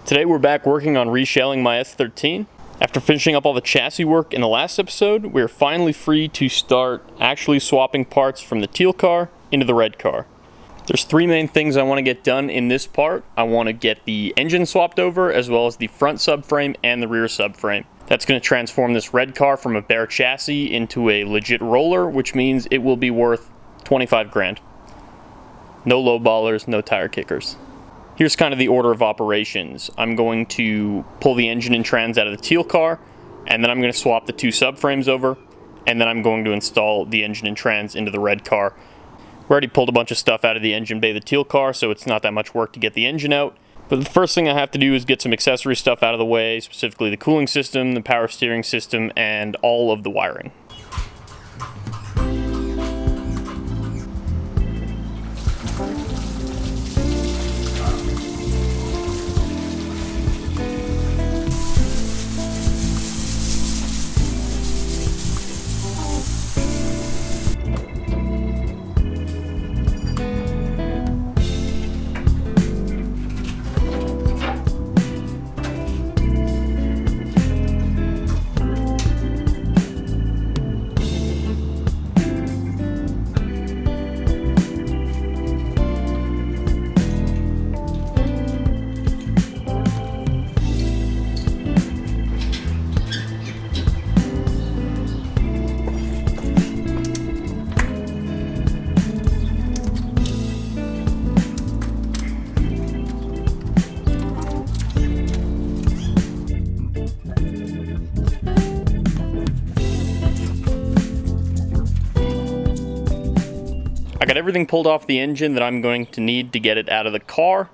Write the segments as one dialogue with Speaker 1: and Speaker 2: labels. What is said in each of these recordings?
Speaker 1: Today we're back working on reshelling my S13. After finishing up all the chassis work in the last episode, we're finally free to start actually swapping parts from the teal car into the red car. There's three main things I want to get done in this part. I want to get the engine swapped over, as well as the front subframe and the rear subframe. That's going to transform this red car from a bare chassis into a legit roller, which means it will be worth 25 grand. No lowballers, no tire kickers. Here's kind of the order of operations. I'm going to pull the engine and trans out of the teal car, and then I'm going to swap the two subframes over, and then I'm going to install the engine and trans into the red car. We already pulled a bunch of stuff out of the engine bay of the teal car, so it's not that much work to get the engine out. But the first thing I have to do is get some accessory stuff out of the way, specifically the cooling system, the power steering system, and all of the wiring. I got everything pulled off the engine that I'm going to need to get it out of the car.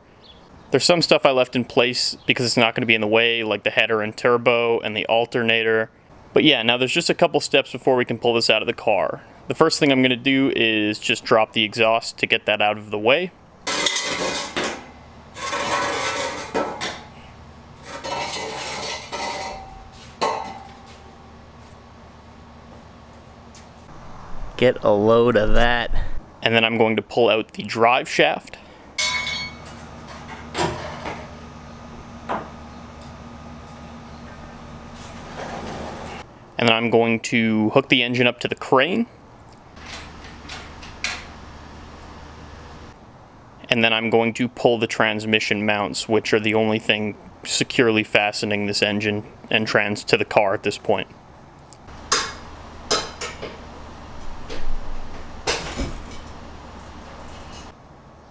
Speaker 1: There's some stuff I left in place because it's not going to be in the way, like the header and turbo and the alternator. But yeah, now there's just a couple steps before we can pull this out of the car. The first thing I'm going to do is just drop the exhaust to get that out of the way. Get a load of that. And then I'm going to pull out the drive shaft. And then I'm going to hook the engine up to the crane. And then I'm going to pull the transmission mounts, which are the only thing securely fastening this engine and trans to the car at this point.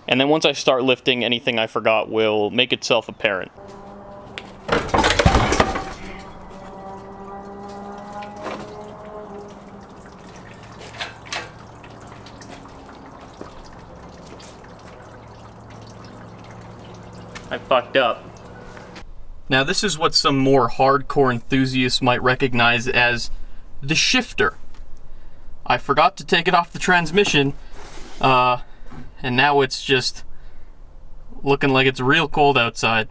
Speaker 1: And then once I start lifting, anything I forgot will make itself apparent. I fucked up. Now this is what some more hardcore enthusiasts might recognize as the shifter. I forgot to take it off the transmission, and now it's just looking like it's real cold outside.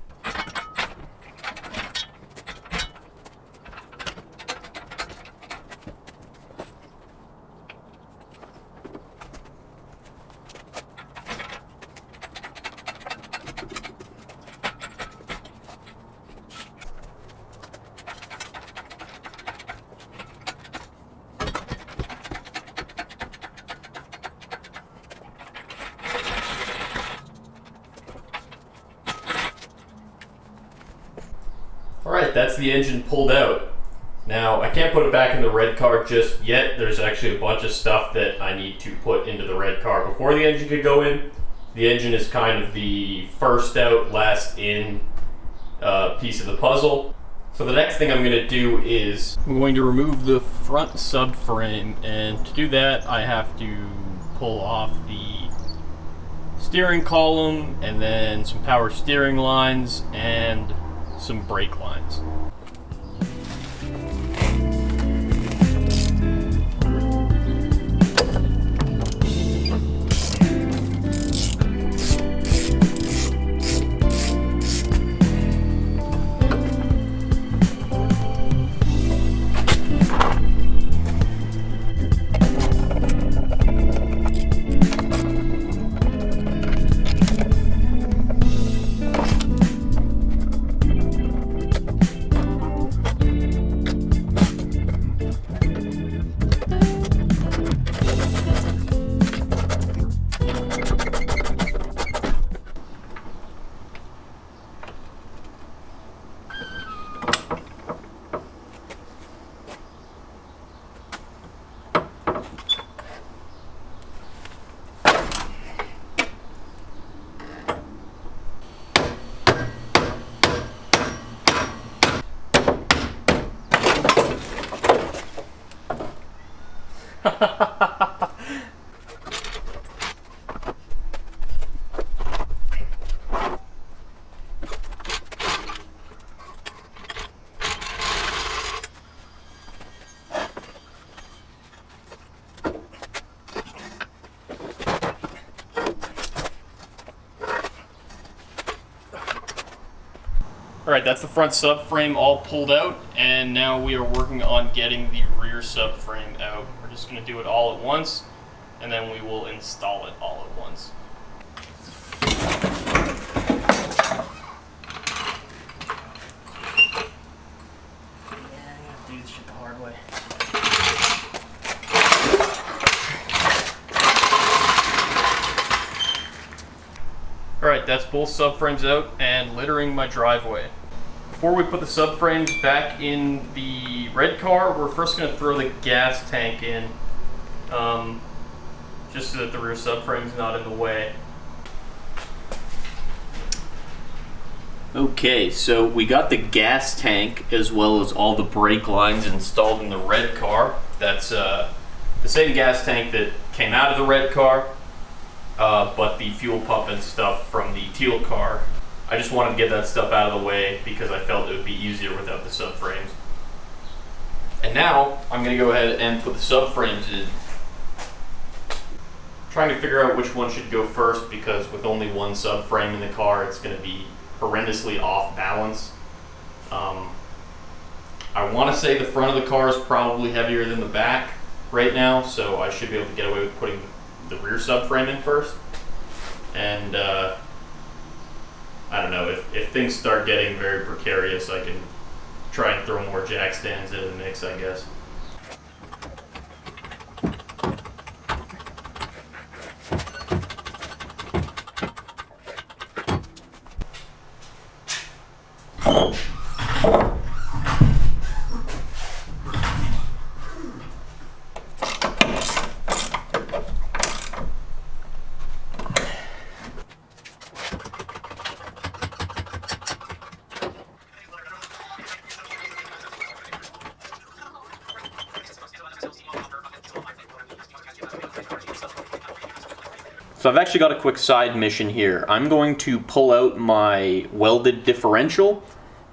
Speaker 1: Alright, that's the engine pulled out. Now, I can't put it back in the red car just yet. There's actually a bunch of stuff that I need to put into the red car before the engine could go in. The engine is kind of the first out, last in piece of the puzzle. So the next thing I'm going to do is I'm going to remove the front subframe, and to do that I have to pull off the steering column and then some power steering lines and some brake lines. Alright, that's the front subframe all pulled out, and now we are working on getting the rear subframe out. We're just going to do it all at once, and then we will install it all at once. Yeah, I'm going to do this shit the hard way. Alright, that's both subframes out and littering my driveway. Before we put the subframes back in the red car, we're first going to throw the gas tank in, just so that the rear subframe's not in the way. Okay, so we got the gas tank as well as all the brake lines installed in the red car. That's the same gas tank that came out of the red car. But the fuel pump and stuff from the teal car. I just wanted to get that stuff out of the way because I felt it would be easier without the subframes. And now I'm going to go ahead and put the subframes in. Trying to figure out which one should go first because with only one subframe in the car, it's going to be horrendously off balance. I want to say the front of the car is probably heavier than the back right now, so I should be able to get away with putting the rear subframe in first. And I don't know, if things start getting very precarious, I can try and throw more jack stands into the mix, I guess. So I've actually got a quick side mission here. I'm going to pull out my welded differential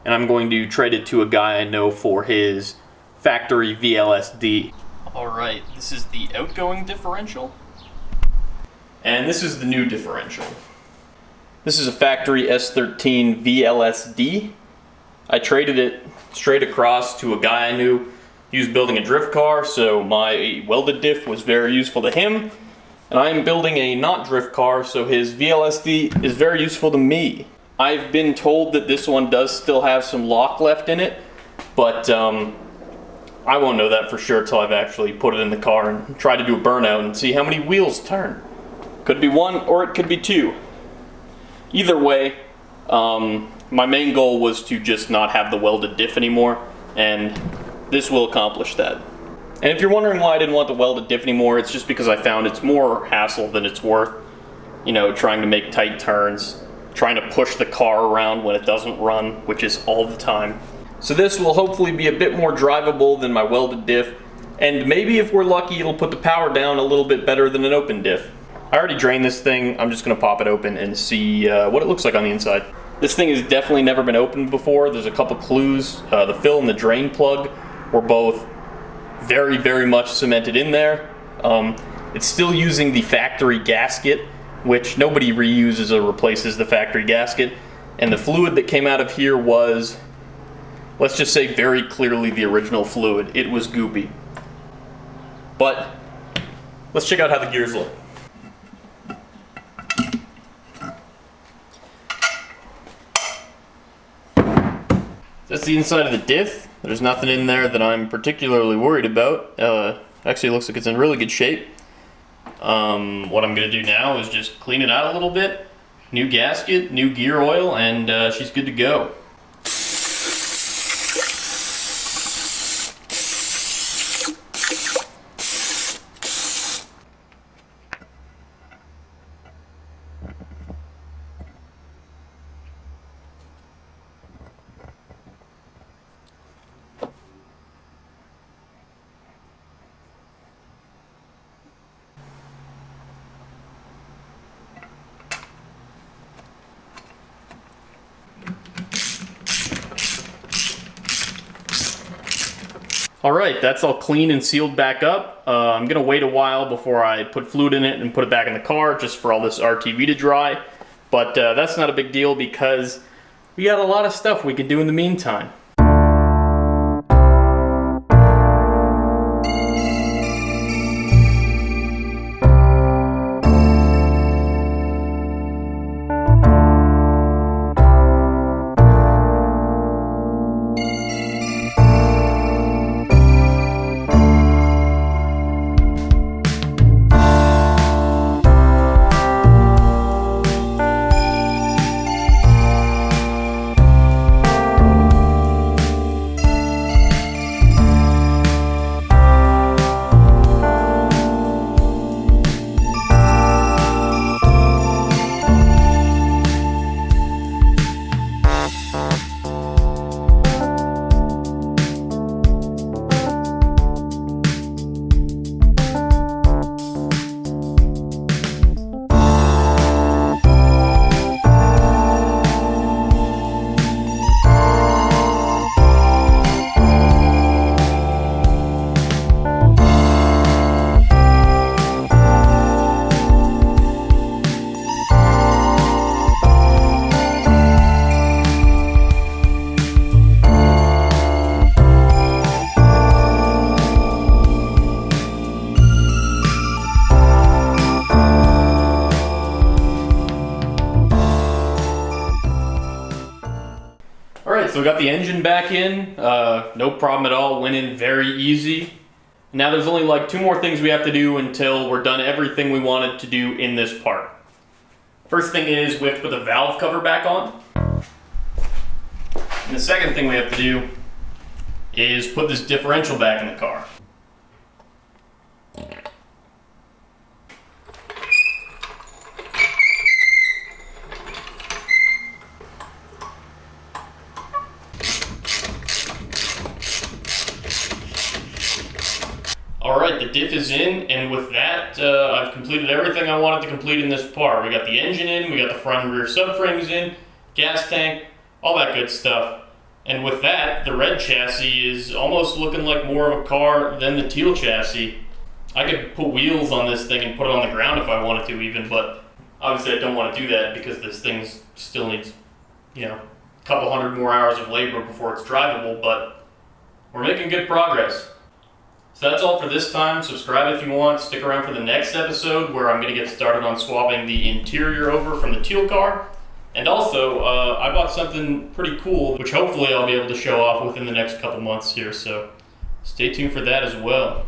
Speaker 1: and I'm going to trade it to a guy I know for his factory VLSD. Alright, this is the outgoing differential. And this is the new differential. This is a factory S13 VLSD. I traded it straight across to a guy I knew. He was building a drift car, so my welded diff was very useful to him. And I'm building a not drift car, so his VLSD is very useful to me. I've been told that this one does still have some lock left in it, but I won't know that for sure until I've actually put it in the car and try to do a burnout and see how many wheels turn. Could be one or it could be two. Either way, my main goal was to just not have the welded diff anymore, and this will accomplish that. And if you're wondering why I didn't want the welded diff anymore, it's just because I found it's more hassle than it's worth. You know, trying to make tight turns, trying to push the car around when it doesn't run, which is all the time. So this will hopefully be a bit more drivable than my welded diff, and maybe if we're lucky it'll put the power down a little bit better than an open diff. I already drained this thing. I'm just going to pop it open and see what it looks like on the inside. This thing has definitely never been opened before. There's a couple clues. The fill and the drain plug were both very, very much cemented in there. It's still using the factory gasket, which nobody reuses or replaces the factory gasket. And the fluid that came out of here was, let's just say very clearly the original fluid. It was goopy. But let's check out how the gears look. That's the inside of the diff. There's nothing in there that I'm particularly worried about. Actually, it looks like it's in really good shape. What I'm going to do now is just clean it out a little bit. New gasket, new gear oil, and she's good to go. Alright, that's all clean and sealed back up. I'm going to wait a while before I put fluid in it and put it back in the car, just for all this RTV to dry. But that's not a big deal because we got a lot of stuff we could do in the meantime. Alright, so we got the engine back in, no problem at all, went in very easy. Now there's only like 2 more things we have to do until we're done everything we wanted to do in this part. First thing is we have to put the valve cover back on. And the second thing we have to do is put this differential back in the car. Alright, the diff is in, and with that, I've completed everything I wanted to complete in this part. We got the engine in, we got the front and rear subframes in, gas tank, all that good stuff. And with that, the red chassis is almost looking like more of a car than the teal chassis. I could put wheels on this thing and put it on the ground if I wanted to even, but obviously I don't want to do that because this thing still needs, a couple hundred more hours of labor before it's drivable, but we're making good progress. So that's all for this time. Subscribe if you want. Stick around for the next episode where I'm going to get started on swapping the interior over from the teal car. And also, I bought something pretty cool, which hopefully I'll be able to show off within the next couple months here. So stay tuned for that as well.